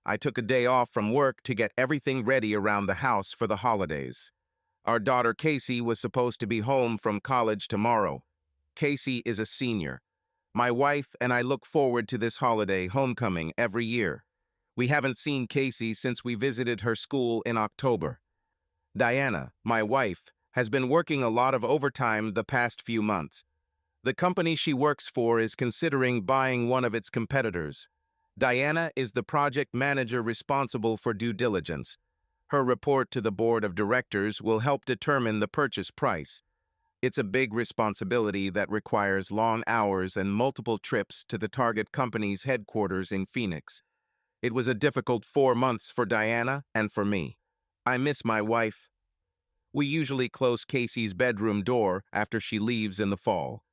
I took a day off from work to get everything ready around the house for the holidays. Our daughter Casey was supposed to be home from college tomorrow. Casey is a senior. My wife and I look forward to this holiday homecoming every year. We haven't seen Casey since we visited her school in October. Diana, my wife, has been working a lot of overtime the past few months. The company she works for is considering buying one of its competitors. Diana is the project manager responsible for due diligence. Her report to the board of directors will help determine the purchase price. It's a big responsibility that requires long hours and multiple trips to the target company's headquarters in Phoenix. It was a difficult 4 months for Diana and for me. I miss my wife. We usually close Casey's bedroom door after she leaves in the fall.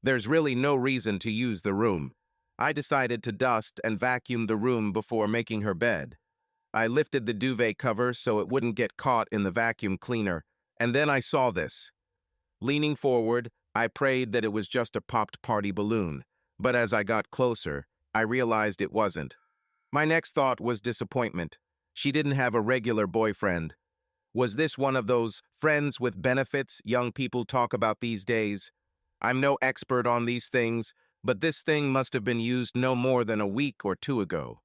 There's really no reason to use the room. I decided to dust and vacuum the room before making her bed. I lifted the duvet cover so it wouldn't get caught in the vacuum cleaner, and then I saw this. Leaning forward, I prayed that it was just a popped party balloon, but as I got closer, I realized it wasn't. My next thought was disappointment. She didn't have a regular boyfriend. Was this one of those friends with benefits young people talk about these days? I'm no expert on these things, but this thing must have been used no more than a week or two ago.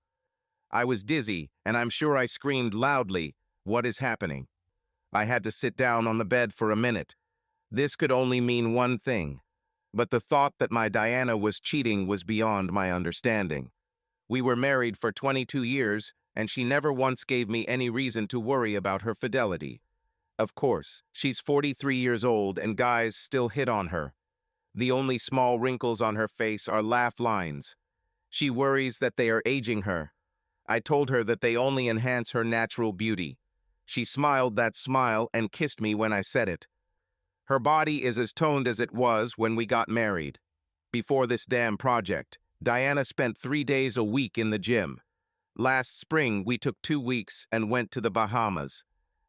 I was dizzy, and I'm sure I screamed loudly, "What is happening?" I had to sit down on the bed for a minute. This could only mean one thing, but the thought that my Diana was cheating was beyond my understanding. We were married for 22 years, and she never once gave me any reason to worry about her fidelity. Of course, she's 43 years old and guys still hit on her. The only small wrinkles on her face are laugh lines. She worries that they are aging her. I told her that they only enhance her natural beauty. She smiled that smile and kissed me when I said it. Her body is as toned as it was when we got married. Before this damn project, Diana spent 3 days a week in the gym. Last spring, we took 2 weeks and went to the Bahamas.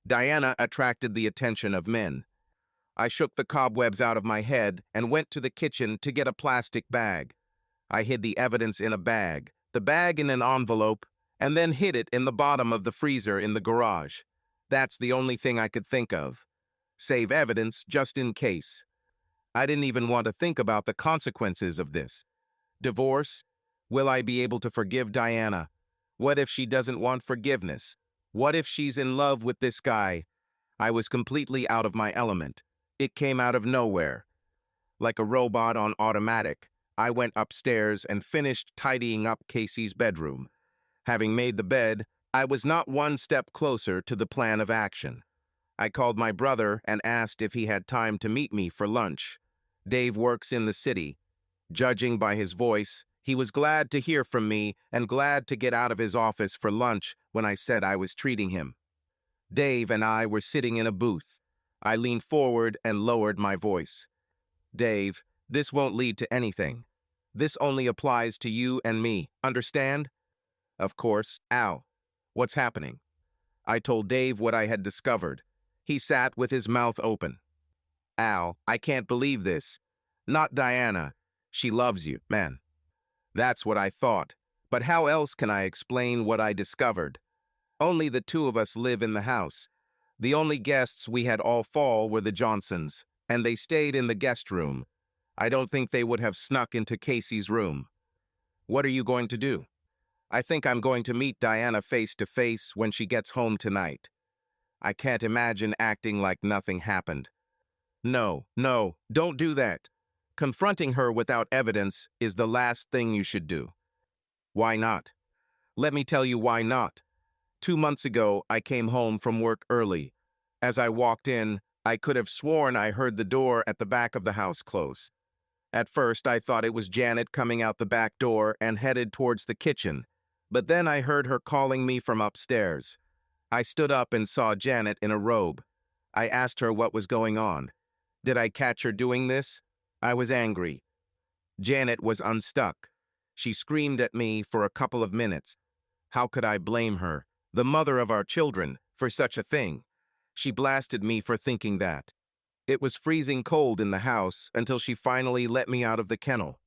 Diana attracted the attention of men. I shook the cobwebs out of my head and went to the kitchen to get a plastic bag. I hid the evidence in a bag, the bag in an envelope, and then hid it in the bottom of the freezer in the garage. That's the only thing I could think of. Save evidence just in case. I didn't even want to think about the consequences of this. Divorce? Will I be able to forgive Diana? What if she doesn't want forgiveness? What if she's in love with this guy? I was completely out of my element. It came out of nowhere. Like a robot on automatic, I went upstairs and finished tidying up Casey's bedroom. Having made the bed, I was not one step closer to the plan of action. I called my brother and asked if he had time to meet me for lunch. Dave works in the city. Judging by his voice, he was glad to hear from me and glad to get out of his office for lunch when I said I was treating him. Dave and I were sitting in a booth. I leaned forward and lowered my voice. "Dave, this won't lead to anything. This only applies to you and me, understand?" "Of course, Al. What's happening?" I told Dave what I had discovered. He sat with his mouth open. "Al, I can't believe this. Not Diana. She loves you, man." That's what I thought. But how else can I explain what I discovered? Only the two of us live in the house. The only guests we had all fall were the Johnsons, and they stayed in the guest room. I don't think they would have snuck into Casey's room. "What are you going to do?" "I think I'm going to meet Diana face to face when she gets home tonight. I can't imagine acting like nothing happened." No, don't do that. Confronting her without evidence is the last thing you should do." "Why not?" "Let me tell you why not. 2 months ago, I came home from work early. As I walked in, I could have sworn I heard the door at the back of the house close. At first, I thought it was Janet coming out the back door and headed towards the kitchen, but then I heard her calling me from upstairs. I stood up and saw Janet in a robe. I asked her what was going on. Did I catch her doing this? I was angry. Janet was unstuck. She screamed at me for a couple of minutes. How could I blame her, the mother of our children, for such a thing? She blasted me for thinking that. It was freezing cold in the house until she finally let me out of the kennel.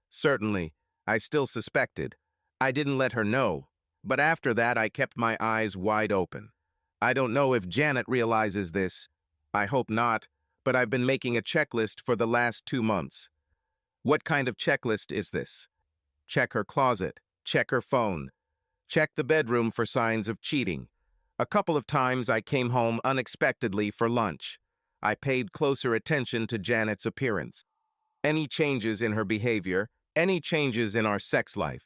Certainly, I still suspected. I didn't let her know, But after that, I kept my eyes wide open. I don't know if Janet realizes this. I hope not, but I've been making a checklist for the last 2 months. What kind of checklist is this? Check her closet, check her phone, check the bedroom for signs of cheating. A couple of times I came home unexpectedly for lunch. I paid closer attention to Janet's appearance. Any changes in her behavior, any changes in our sex life.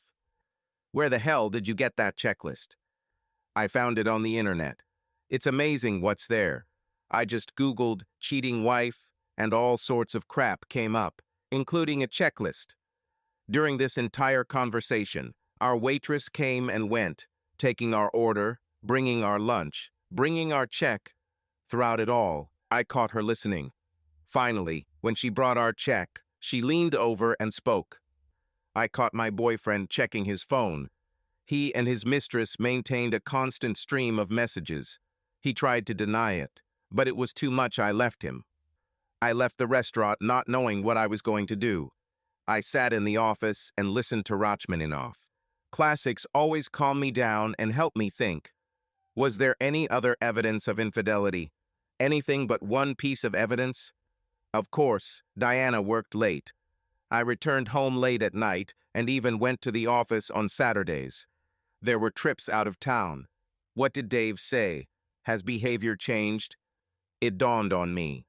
Where the hell did you get that checklist? I found it on the internet. It's amazing what's there. I just Googled cheating wife and all sorts of crap came up, including a checklist. During this entire conversation, our waitress came and went, taking our order, bringing our lunch, bringing our check. Throughout it all, I caught her listening. Finally, when she brought our check, she leaned over and spoke. I caught my boyfriend checking his phone. He and his mistress maintained a constant stream of messages. He tried to deny it, but it was too much. I left him. I left the restaurant not knowing what I was going to do. I sat in the office and listened to Rachmaninoff. Classics always calm me down and help me think. Was there any other evidence of infidelity? Anything but one piece of evidence? Of course, Diana worked late. I returned home late at night and even went to the office on Saturdays. There were trips out of town. What did Dave say? Has behavior changed? It dawned on me.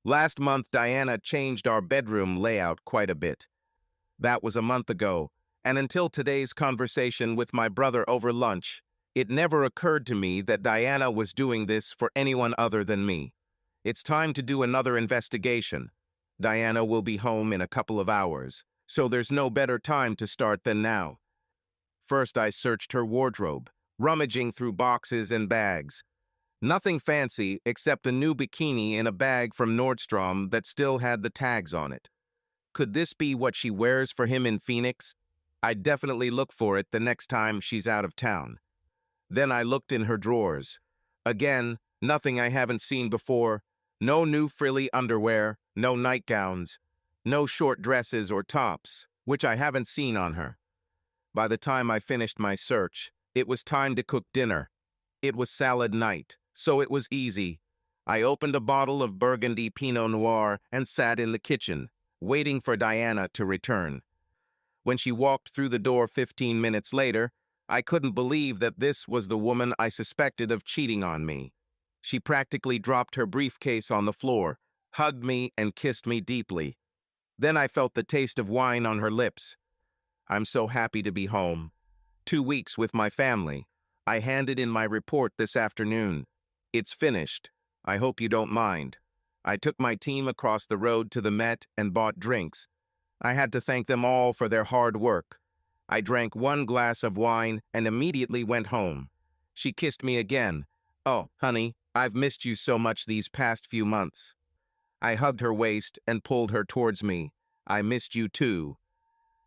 Last month, Diana changed our bedroom layout quite a bit. That was a month ago, and until today's conversation with my brother over lunch, it never occurred to me that Diana was doing this for anyone other than me. It's time to do another investigation. Diana will be home in a couple of hours, so there's no better time to start than now. First, I searched her wardrobe, rummaging through boxes and bags. Nothing fancy except a new bikini in a bag from Nordstrom that still had the tags on it. Could this be what she wears for him in Phoenix? I'd definitely look for it the next time she's out of town. Then I looked in her drawers. Again, nothing I haven't seen before. No new frilly underwear, no nightgowns, no short dresses or tops, which I haven't seen on her. By the time I finished my search, it was time to cook dinner. It was salad night, so it was easy. I opened a bottle of Burgundy Pinot Noir and sat in the kitchen, waiting for Diana to return. When she walked through the door 15 minutes later, I couldn't believe that this was the woman I suspected of cheating on me. She practically dropped her briefcase on the floor, hugged me, and kissed me deeply. Then I felt the taste of wine on her lips. I'm so happy to be home. 2 weeks with my family. I handed in my report this afternoon. It's finished. I hope you don't mind. I took my team across the road to the Met and bought drinks. I had to thank them all for their hard work. I drank 1 glass of wine and immediately went home. She kissed me again. Oh, honey, I've missed you so much these past few months. I hugged her waist and pulled her towards me. I missed you too.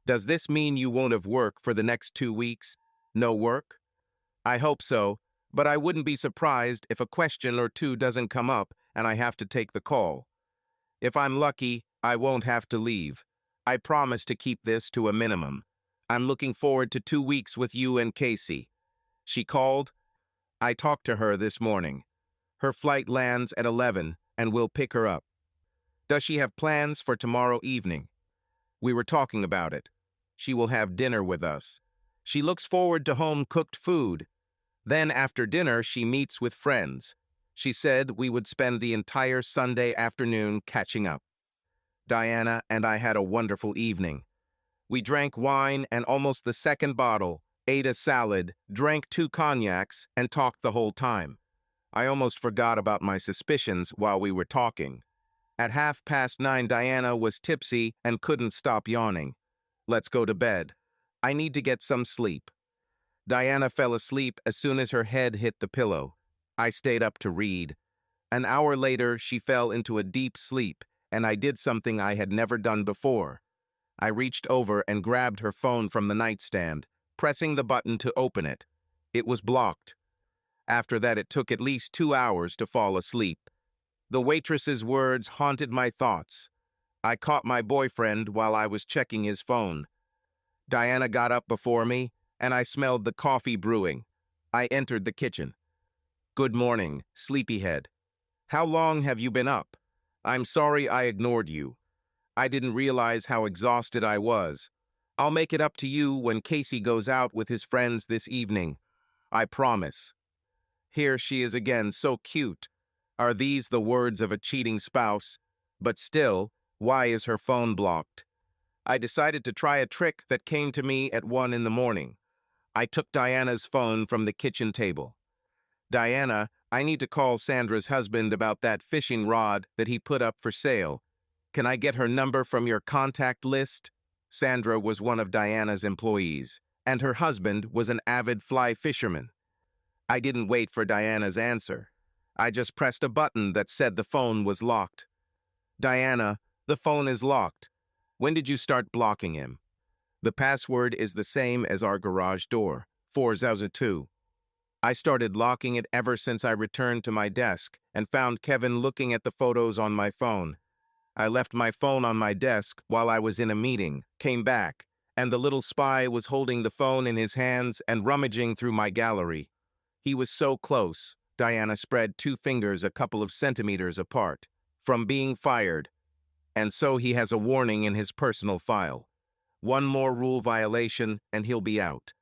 Does this mean you won't have work for the next 2 weeks? No work? I hope so, but I wouldn't be surprised if a question or two doesn't come up and I have to take the call. If I'm lucky, I won't have to leave. I promise to keep this to a minimum. I'm looking forward to 2 weeks with you and Casey. She called. I talked to her this morning. Her flight lands at 11 and we'll pick her up. Does she have plans for tomorrow evening? We were talking about it. She will have dinner with us. She looks forward to home-cooked food. Then after dinner, she meets with friends. She said we would spend the entire Sunday afternoon catching up. Diana and I had a wonderful evening. We drank wine and almost the second bottle, ate a salad, drank 2 cognacs, and talked the whole time. I almost forgot about my suspicions while we were talking. At 9:30, Diana was tipsy and couldn't stop yawning. Let's go to bed. I need to get some sleep. Diana fell asleep as soon as her head hit the pillow. I stayed up to read. An hour later, she fell into a deep sleep, and I did something I had never done before. I reached over and grabbed her phone from the nightstand, pressing the button to open it. It was blocked. After that, it took at least 2 hours to fall asleep. The waitress's words haunted my thoughts. I caught my boyfriend while I was checking his phone. Diana got up before me, and I smelled the coffee brewing. I entered the kitchen. "Good morning, sleepyhead. How long have you been up? I'm sorry I ignored you. I didn't realize how exhausted I was. I'll make it up to you when Casey goes out with his friends this evening. I promise." Here she is again, so cute. Are these the words of a cheating spouse? But still, why is her phone blocked? I decided to try a trick that came to me at 1 in the morning. I took Diana's phone from the kitchen table. "Diana, I need to call Sandra's husband about that fishing rod that he put up for sale. Can I get her number from your contact list?" Sandra was one of Diana's employees, and her husband was an avid fly fisherman. I didn't wait for Diana's answer. I just pressed a button that said the phone was locked. "Diana, the phone is locked. When did you start blocking him?" "The password is the same as our garage door, 4002. I started locking it ever since I returned to my desk and found Kevin looking at the photos on my phone. I left my phone on my desk while I was in a meeting, came back, and the little spy was holding the phone in his hands and rummaging through my gallery. He was so close," Diana spread 2 fingers a couple of centimeters apart, "from being fired. And so he has a warning in his personal file. One more rule violation and he'll be out.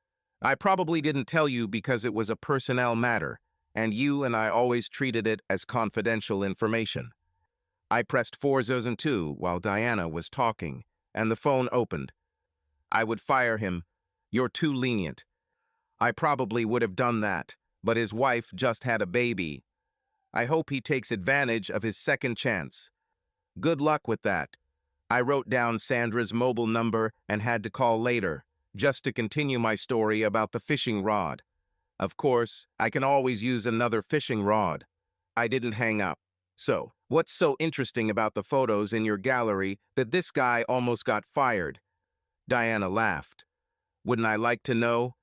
I probably didn't tell you because it was a personnel matter, and you and I always treated it as confidential information." I pressed 4002 while Diana was talking, and the phone opened. "I would fire him. You're too lenient." I probably would have done that, but his wife just had a baby. I hope he takes advantage of his second chance. Good luck with that. I wrote down Sandra's mobile number and had to call later, just to continue my story about the fishing rod. Of course, I can always use another fishing rod. I didn't hang up. "So, what's so interesting about the photos in your gallery that this guy almost got fired?" Diana laughed. "Wouldn't I like to know?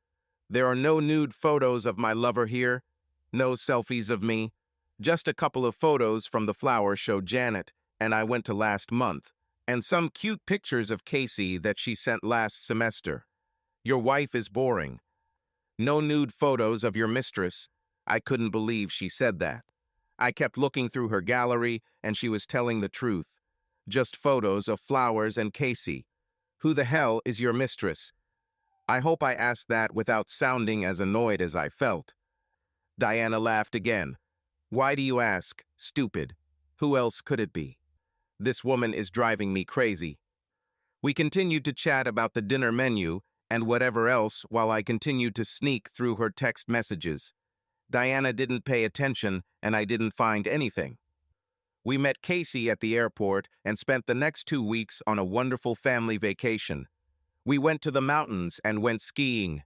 There are no nude photos of my lover here, no selfies of me. Just a couple of photos from the flower show Janet and I went to last month, and some cute pictures of Casey that she sent last semester. Your wife is boring. No nude photos of your mistress." I couldn't believe she said that. I kept looking through her gallery, and she was telling the truth. Just photos of flowers and Casey. Who the hell is your mistress? I hope I asked that without sounding as annoyed as I felt. Diana laughed again. "Why do you ask? Stupid. Who else could it be? This woman is driving me crazy." We continued to chat about the dinner menu and whatever else while I continued to sneak through her text messages. Diana didn't pay attention, and I didn't find anything. We met Casey at the airport and spent the next 2 weeks on a wonderful family vacation. We went to the mountains and went skiing.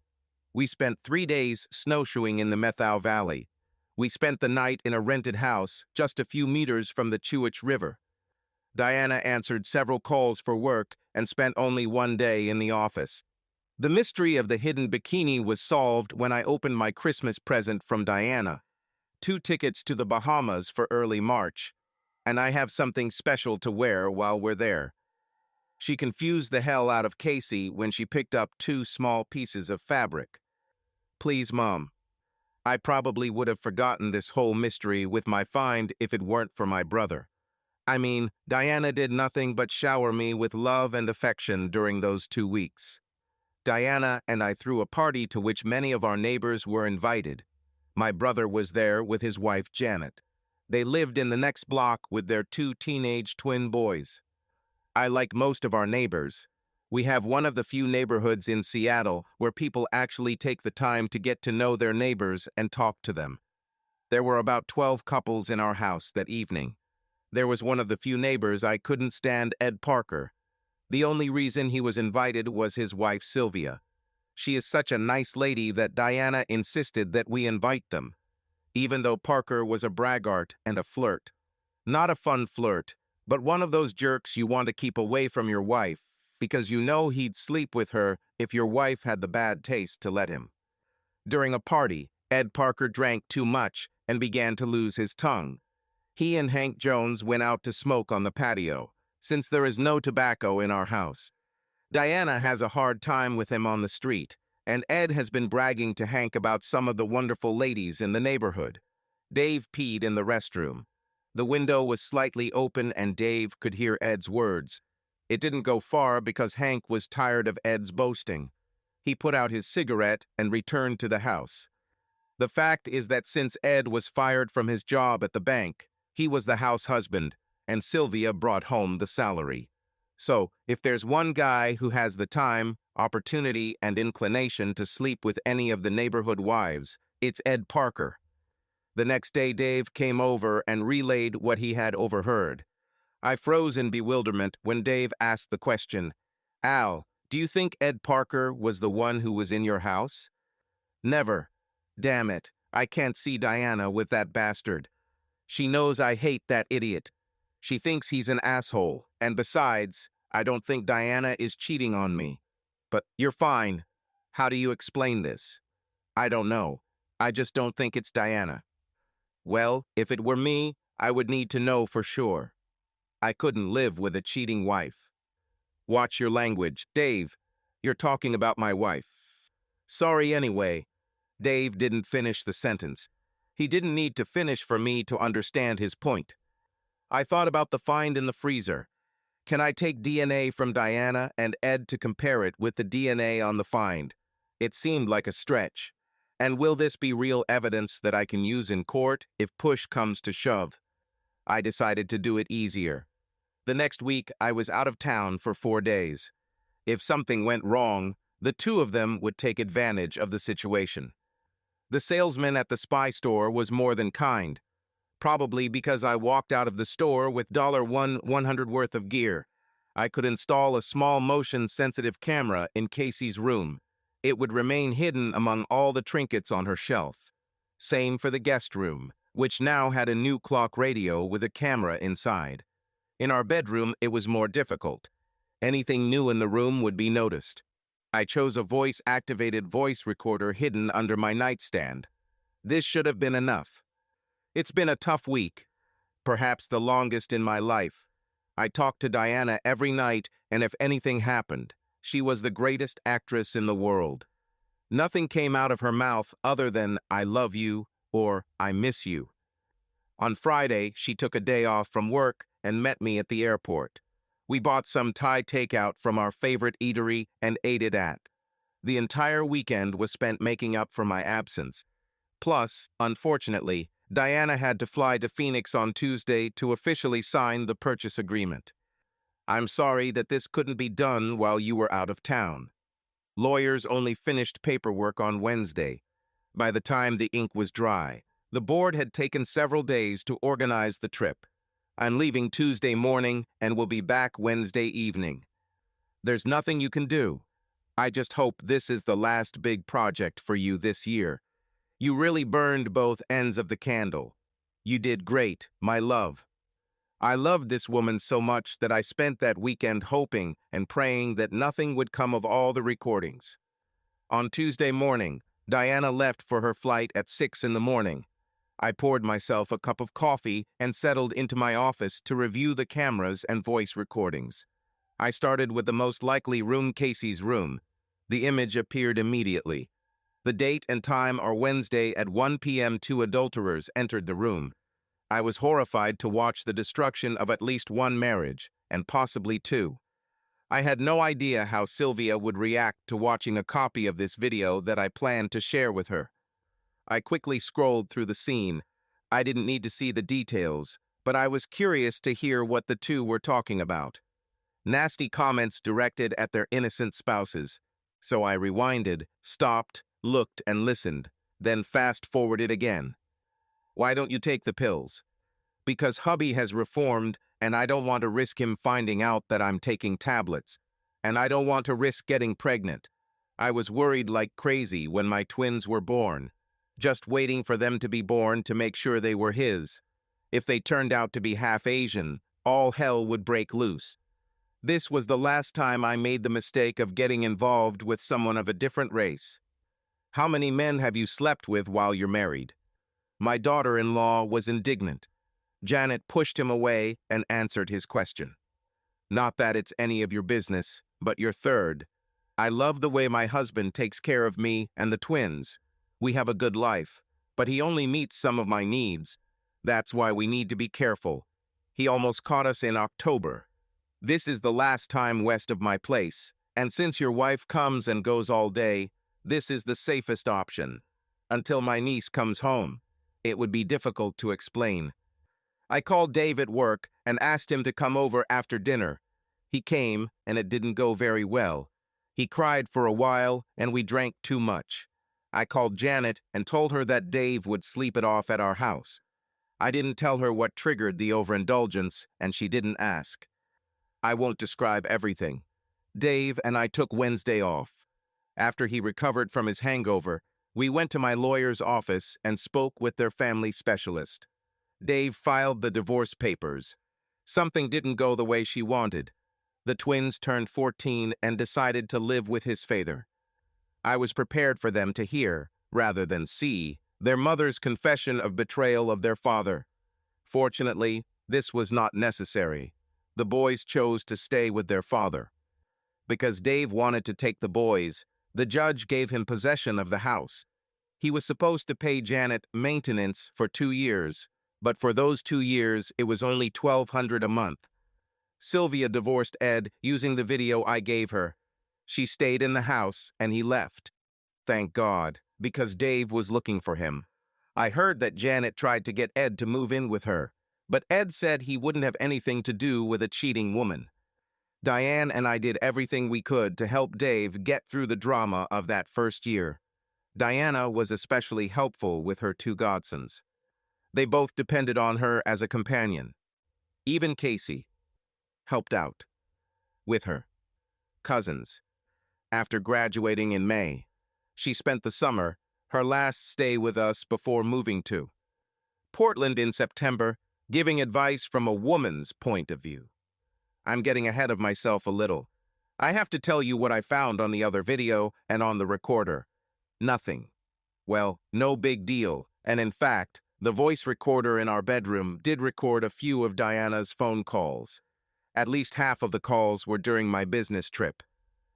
We spent 3 days snowshoeing in the Methau Valley. We spent the night in a rented house just a few meters from the Chewich River. Diana answered several calls for work and spent only 1 day in the office. The mystery of the hidden bikini was solved when I opened my Christmas present from Diana. 2 tickets to the Bahamas for early March. And I have something special to wear while we're there. She confused the hell out of Casey when she picked up 2 small pieces of fabric. Please, Mom. I probably would have forgotten this whole mystery with my find if it weren't for my brother. I mean, Diana did nothing but shower me with love and affection during those 2 weeks. Diana and I threw a party to which many of our neighbors were invited. My brother was there with his wife, Janet. They lived in the next block with their 2 teenage twin boys. I like most of our neighbors. We have one of the few neighborhoods in Seattle where people actually take the time to get to know their neighbors and talk to them. There were about 12 couples in our house that evening. There was one of the few neighbors I couldn't stand, Ed Parker. The only reason he was invited was his wife, Sylvia. She is such a nice lady that Diana insisted that we invite them, even though Parker was a braggart and a flirt. Not a fun flirt, but one of those jerks you want to keep away from your wife because you know he'd sleep with her if your wife had the bad taste to let him. During a party, Ed Parker drank too much and began to lose his tongue. He and Hank Jones went out to smoke on the patio, since there is no tobacco in our house. Diana has a hard time with him on the street, and Ed has been bragging to Hank about some of the wonderful ladies in the neighborhood. Dave peed in the restroom. The window was slightly open and Dave could hear Ed's words. It didn't go far because Hank was tired of Ed's boasting. He put out his cigarette and returned to the house. The fact is that since Ed was fired from his job at the bank, he was the house husband, and Sylvia brought home the salary. So, if there's one guy who has the time, opportunity, and inclination to sleep with any of the neighborhood wives, it's Ed Parker. The next day, Dave came over and relayed what he had overheard. I froze in bewilderment when Dave asked the question, "Al, do you think Ed Parker was the one who was in your house?" "Never. Damn it, I can't see Diana with that bastard. She knows I hate that idiot. She thinks he's an asshole, and besides, I don't think Diana is cheating on me." "But you're fine. How do you explain this?" "I don't know. I just don't think it's Diana." "Well, if it were me, I would need to know for sure. I couldn't live with a cheating wife." "Watch your language, Dave. You're talking about my wife." "Sorry anyway." Dave didn't finish the sentence. He didn't need to finish for me to understand his point. "I thought about the find in the freezer. Can I take DNA from Diana and Ed to compare it with the DNA on the find?" It seemed like a stretch. "And will this be real evidence that I can use in court if push comes to shove?" I decided to do it easier. The next week, I was out of town for 4 days. If something went wrong, the two of them would take advantage of the situation. The salesman at the spy store was more than kind, probably because I walked out of the store with $100 worth of gear. I could install a small motion-sensitive camera in Casey's room. It would remain hidden among all the trinkets on her shelf. Same for the guest room, which now had a new clock radio with a camera inside. In our bedroom, it was more difficult. Anything new in the room would be noticed. I chose a voice-activated voice recorder hidden under my nightstand. This should have been enough. It's been a tough week, perhaps the longest in my life. I talked to Diana every night, and if anything happened, she was the greatest actress in the world. Nothing came out of her mouth other than "I love you" or "I miss you." On Friday, she took a day off from work and met me at the airport. We bought some Thai takeout from our favorite eatery and ate it at. The entire weekend was spent making up for my absence. Plus, unfortunately, Diana had to fly to Phoenix on Tuesday to officially sign the purchase agreement. "I'm sorry that this couldn't be done while you were out of town." Lawyers only finished paperwork on Wednesday. By the time the ink was dry, the board had taken several days to organize the trip. I'm leaving Tuesday morning and will be back Wednesday evening. There's nothing you can do. I just hope this is the last big project for you this year. You really burned both ends of the candle. You did great, my love. I loved this woman so much that I spent that weekend hoping and praying that nothing would come of all the recordings. On Tuesday morning, Diana left for her flight at 6 in the morning. I poured myself a cup of coffee and settled into my office to review the cameras and voice recordings. I started with the most likely room, Casey's room. The image appeared immediately. The date and time are Wednesday at 1 p.m. Two adulterers entered the room. I was horrified to watch the destruction of at least one marriage, and possibly two. I had no idea how Sylvia would react to watching a copy of this video that I planned to share with her. I quickly scrolled through the scene. I didn't need to see the details, but I was curious to hear what the two were talking about. Nasty comments directed at their innocent spouses. So I rewinded, stopped, looked, and listened, then fast-forwarded again. "Why don't you take the pills?" "Because hubby has reformed, and I don't want to risk him finding out that I'm taking tablets. And I don't want to risk getting pregnant. I was worried like crazy when my twins were born, just waiting for them to be born to make sure they were his. If they turned out to be half Asian, all hell would break loose. This was the last time I made the mistake of getting involved with someone of a different race." "How many men have you slept with while you're married?" My daughter-in-law was indignant. Janet pushed him away and answered his question. "Not that it's any of your business, but your third. I love the way my husband takes care of me and the twins. We have a good life, but he only meets some of my needs. That's why we need to be careful. He almost caught us in October. This is the last time west of my place, and since your wife comes and goes all day, this is the safest option. Until my niece comes home, it would be difficult to explain. I called Dave at work and asked him to come over after dinner. He came, and it didn't go very well. He cried for a while, and we drank too much. I called Janet and told her that Dave would sleep it off at our house. I didn't tell her what triggered the overindulgence, and she didn't ask. I won't describe everything. Dave and I took Wednesday off. After he recovered from his hangover, we went to my lawyer's office and spoke with their family specialist. Dave filed the divorce papers. Something didn't go the way she wanted. The twins turned 14 and decided to live with his father. I was prepared for them to hear, rather than see, their mother's confession of betrayal of their father. Fortunately, this was not necessary. The boys chose to stay with their father. Because Dave wanted to take the boys, the judge gave him possession of the house. He was supposed to pay Janet maintenance for 2 years, but for those 2 years, it was only $1,200 a month. Sylvia divorced Ed using the video I gave her. She stayed in the house, and he left. Thank God, because Dave was looking for him. I heard that Janet tried to get Ed to move in with her, but Ed said he wouldn't have anything to do with a cheating woman. Diane and I did everything we could to help Dave get through the drama of that first year. Diana was especially helpful with her 2 godsons. They both depended on her as a companion. Even Casey helped out with her cousins. After graduating in May, she spent the summer, her last stay with us before moving to Portland in September, giving advice from a woman's point of view. I'm getting ahead of myself a little. I have to tell you what I found on the other video and on the recorder. Nothing. Well, no big deal, and in fact, the voice recorder in our bedroom did record a few of Diana's phone calls. At least half of the calls were during my business trip.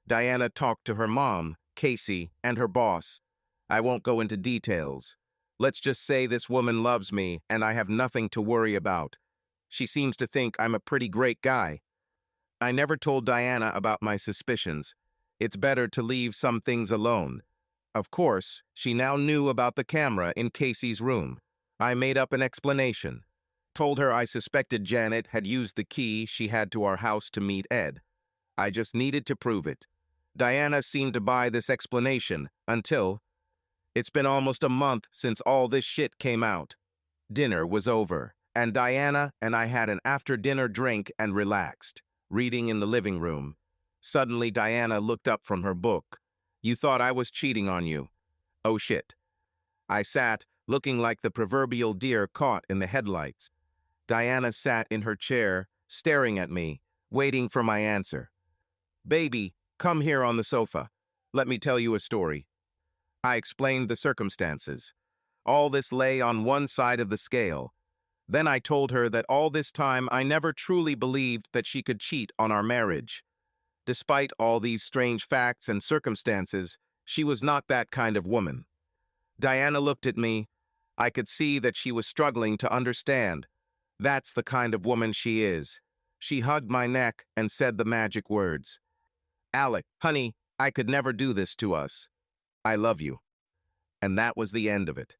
Diana talked to her mom, Casey, and her boss. I won't go into details. Let's just say this woman loves me and I have nothing to worry about. She seems to think I'm a pretty great guy. I never told Diana about my suspicions. It's better to leave some things alone. Of course, she now knew about the camera in Casey's room. I made up an explanation. Told her I suspected Janet had used the key she had to our house to meet Ed. I just needed to prove it. Diana seemed to buy this explanation until it's been almost a month since all this shit came out. Dinner was over, and Diana and I had an after-dinner drink and relaxed, reading in the living room. Suddenly, Diana looked up from her book. You thought I was cheating on you. Oh shit. I sat, looking like the proverbial deer caught in the headlights. Diana sat in her chair, staring at me, waiting for my answer. Baby, come here on the sofa. Let me tell you a story. I explained the circumstances. All this lay on one side of the scale. Then I told her that all this time I never truly believed that she could cheat on our marriage. Despite all these strange facts and circumstances, she was not that kind of woman. Diana looked at me. I could see that she was struggling to understand. That's the kind of woman she is. She hugged my neck and said the magic words. Alec, honey, I could never do this to us. I love you. And that was the end of it.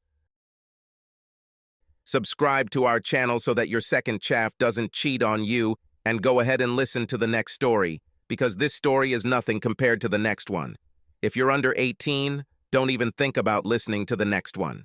Subscribe to our channel so that your second chaff doesn't cheat on you, and go ahead and listen to the next story, because this story is nothing compared to the next one. If you're under 18, don't even think about listening to the next one.